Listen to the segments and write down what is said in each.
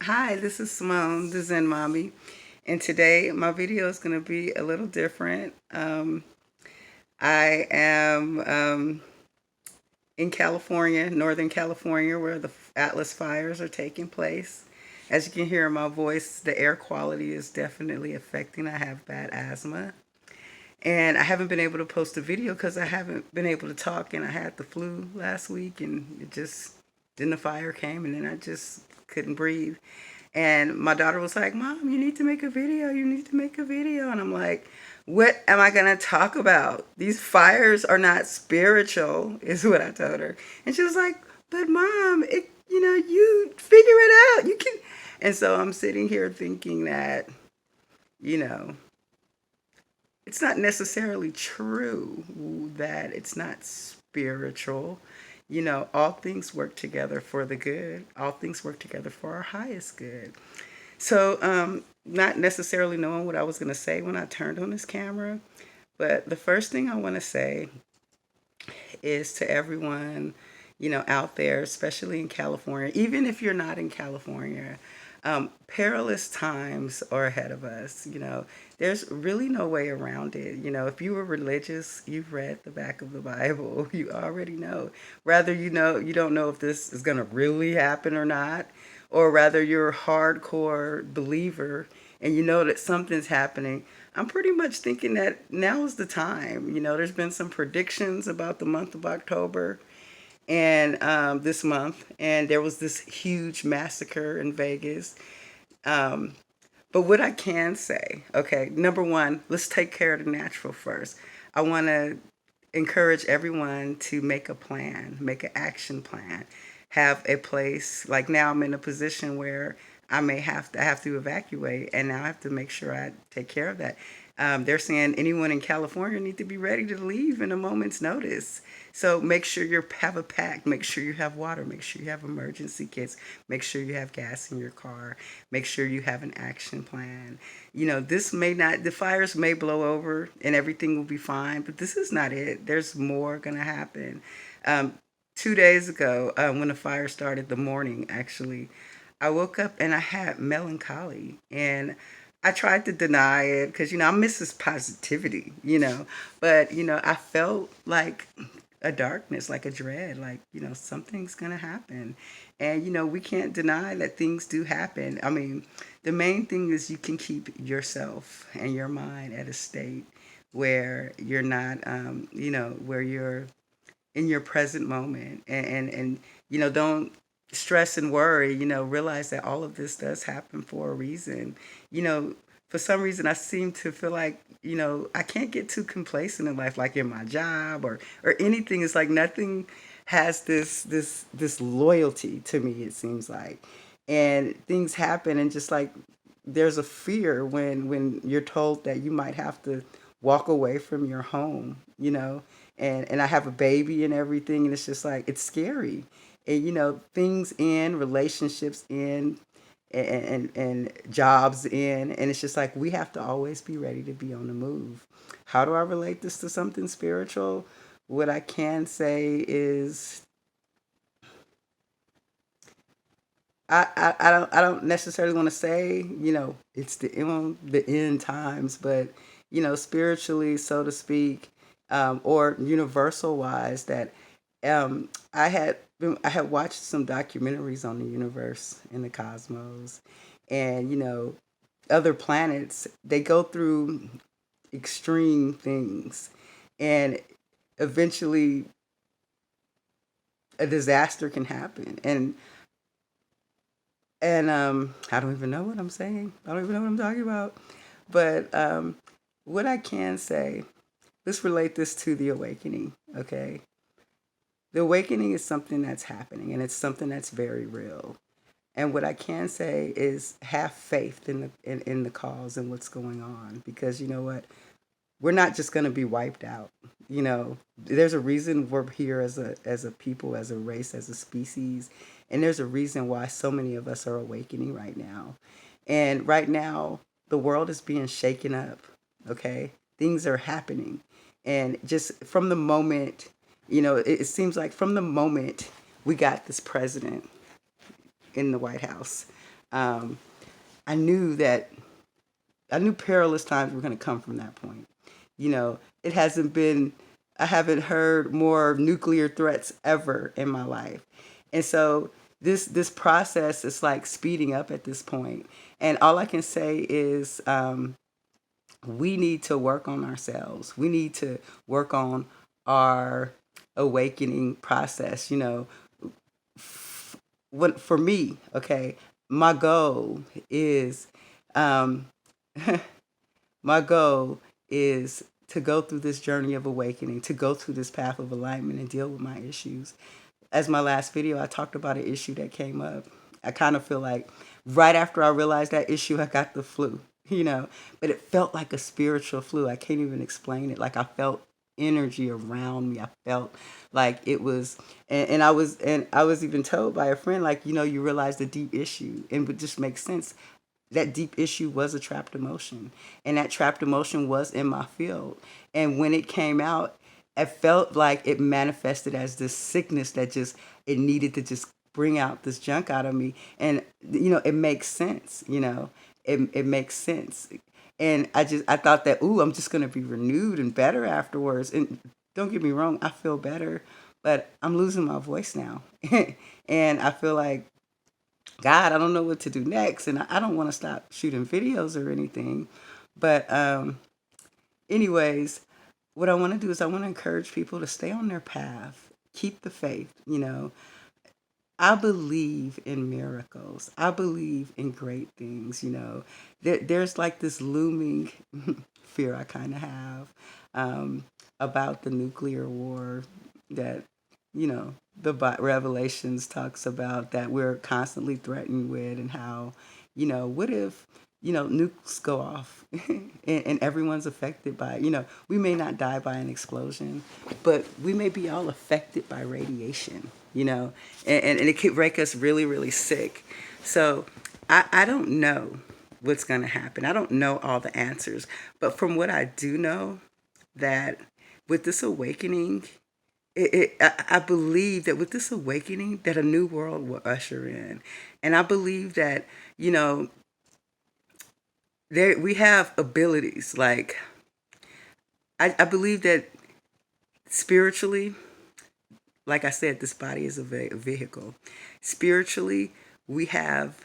Hi, this is Simone, the Zen Mommy, and today my video is going to be a little different. I am in California, Northern California, where the Atlas fires are taking place. As you can hear in my voice, the air quality is definitely affecting. I have bad asthma, and I haven't been able to post a video because I haven't been able to talk, and I had the flu last week, and then the fire came, and then I just couldn't breathe. And my daughter was like, Mom, you need to make a video. You need to make a video. And I'm like, what am I going to talk about? These fires are not spiritual, is what I told her. And she was like, but Mom, you figure it out. You can. And so I'm sitting here thinking that, you know, it's not necessarily true that it's not spiritual. All things work together for the good. All things work together for our highest good. So, not necessarily knowing what I was going to say when I turned on this camera, but the first thing I want to say is to everyone, out there, especially in California, even if you're not in California, perilous times are ahead of us. There's really no way around it. If you were religious, you've read the back of the Bible, you already know. Rather, you don't know if this is going to really happen or not, or rather, you're a hardcore believer and you know that something's happening. I'm pretty much thinking that now is the time. There's been some predictions about the month of October and this month, and there was this huge massacre in Vegas. Um, but what I can say, okay, number one, let's take care of the natural first. I want to encourage everyone to make a plan, make an action plan, have a place. Like now, I'm in a position where I have to evacuate, and now I have to make sure I take care of that. They're saying anyone in California need to be ready to leave in a moment's notice. So make sure you have a pack. Make sure you have water. Make sure you have emergency kits. Make sure you have gas in your car. Make sure you have an action plan. This may not, the fires may blow over and everything will be fine, but this is not it. There's more going to happen. Um, 2 days ago, when the fire started, the morning actually, I woke up and I had melancholy. And I tried to deny it because, I miss this positivity, but, I felt like a darkness, like a dread, like, something's going to happen. And, we can't deny that things do happen. I mean, the main thing is you can keep yourself and your mind at a state where you're not, where you're in your present moment and don't stress and worry. Realize that all of this does happen for a reason. you know for some reason I seem to feel like, I can't get too complacent in life, like in my job or anything. It's like nothing has this loyalty to me, it seems like. And things happen, and just like there's a fear when you're told that you might have to walk away from your home, and I have a baby and everything, and it's just like it's scary. And things end, relationships end, and jobs in, and it's just like we have to always be ready to be on the move. How do I relate this to something spiritual? What I can say is I don't necessarily want to say, it's the end times, but spiritually, so to speak, or universal wise, that I had watched some documentaries on the universe and the cosmos, and other planets. They go through extreme things, and eventually a disaster can happen. And I don't even know what I'm saying. I don't even know what I'm talking about. But what I can say, let's relate this to the awakening, okay? The awakening is something that's happening, and it's something that's very real. And what I can say is have faith in the cause and what's going on, because you know what? We're not just going to be wiped out. There's a reason we're here as a people, as a race, as a species, and there's a reason why so many of us are awakening right now. And right now, the world is being shaken up. Okay, things are happening, and just from the moment, it seems like from the moment we got this president in the White House. um, I knew that I knew perilous times were going to come from that point. You know, it hasn't been, I haven't heard more nuclear threats ever in my life. And so this process is like speeding up at this point. And all I can say is we need to work on ourselves. We need to work on our awakening process. You know, what for me, okay, my goal is um, my goal is to go through this journey of awakening, to go through this path of alignment and deal with my issues. As my last video, I talked about an issue that came up. I kind of feel like right after I realized that issue, I got the flu, you know, but it felt like a spiritual flu. I can't even explain it. Like I felt energy around me. I felt like it was, and I was even told by a friend, like, you know, you realize the deep issue and it just makes sense. That deep issue was a trapped emotion, and that trapped emotion was in my field. And when it came out, it felt like it manifested as this sickness that just, it needed to just bring out this junk out of me. And you know, it makes sense. You know, it makes sense. And I thought that, ooh, I'm just gonna be renewed and better afterwards. And don't get me wrong, I feel better, but I'm losing my voice now. And I feel like, God, I don't know what to do next, and I don't want to stop shooting videos or anything. But anyways, what I want to do is I want to encourage people to stay on their path, keep the faith. You know, I believe in miracles. I believe in great things. You know, there's like this looming fear I kind of have about the nuclear war that, you know, the Revelations talks about, that we're constantly threatened with, and how, you know, what if, you know, nukes go off and everyone's affected by, you know, we may not die by an explosion, but we may be all affected by radiation, you know, and it could make us really, really sick. So I don't know what's going to happen. I don't know all the answers, but from what I do know, that with this awakening, I believe that with this awakening, that a new world will usher in. And I believe that, you know, there we have abilities. Like I believe that spiritually, like I said, this body is a vehicle. Spiritually, we have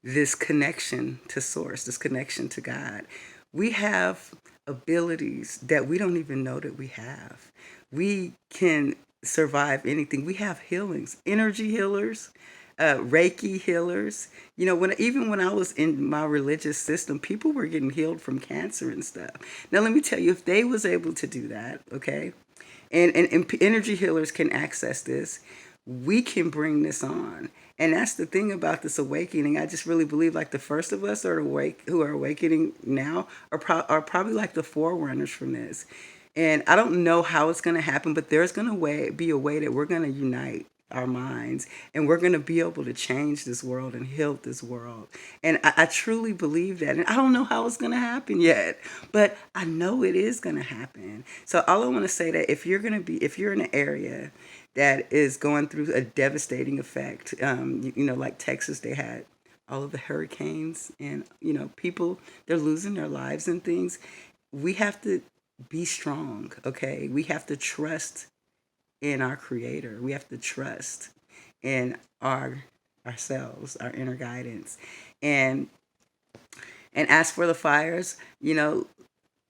this connection to source, this connection to God. We have abilities that we don't even know that we have. We can survive anything. We have healings, energy healers, Reiki healers. You know, even when I was in my religious system, people were getting healed from cancer and stuff. Now, let me tell you, if they was able to do that, okay, and energy healers can access this, we can bring this on. And that's the thing about this awakening. I just really believe like the first of us are awake, who are awakening now, are probably like the forerunners from this. And I don't know how it's going to happen, but there's going to be a way that we're going to unite our minds, and we're going to be able to change this world and heal this world. And I truly believe that. And I don't know how it's going to happen yet, but I know it is going to happen. So all I want to say, that if you're in an area that is going through a devastating effect, you know, like Texas, they had all of the hurricanes, and, you know, people, they're losing their lives and things. We have to be strong, okay? We have to trust in our creator. We have to trust in ourselves, our inner guidance. And as for the fires, you know,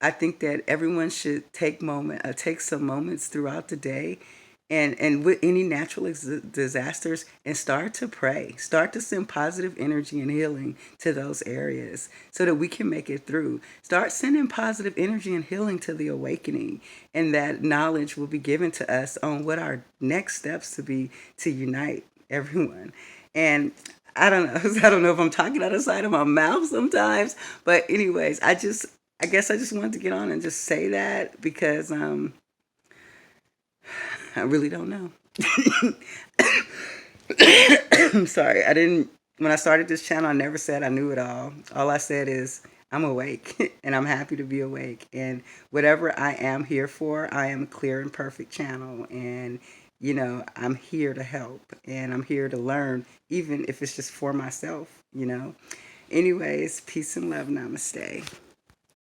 I think that everyone should take some moments throughout the day, and with any natural disasters, and start to pray, start to send positive energy and healing to those areas so that we can make it through. Start sending positive energy and healing to the awakening, and that knowledge will be given to us on what our next steps to be, to unite everyone. And I don't know. I don't know if I'm talking out of the side of my mouth sometimes, but anyways, I guess I just wanted to get on and just say that, because I really don't know. I'm sorry. I didn't, when I started this channel, I never said I knew it all. All I said is I'm awake and I'm happy to be awake. And whatever I am here for, I am a clear and perfect channel. And I'm here to help and I'm here to learn, even if it's just for myself. Anyways, peace and love. Namaste.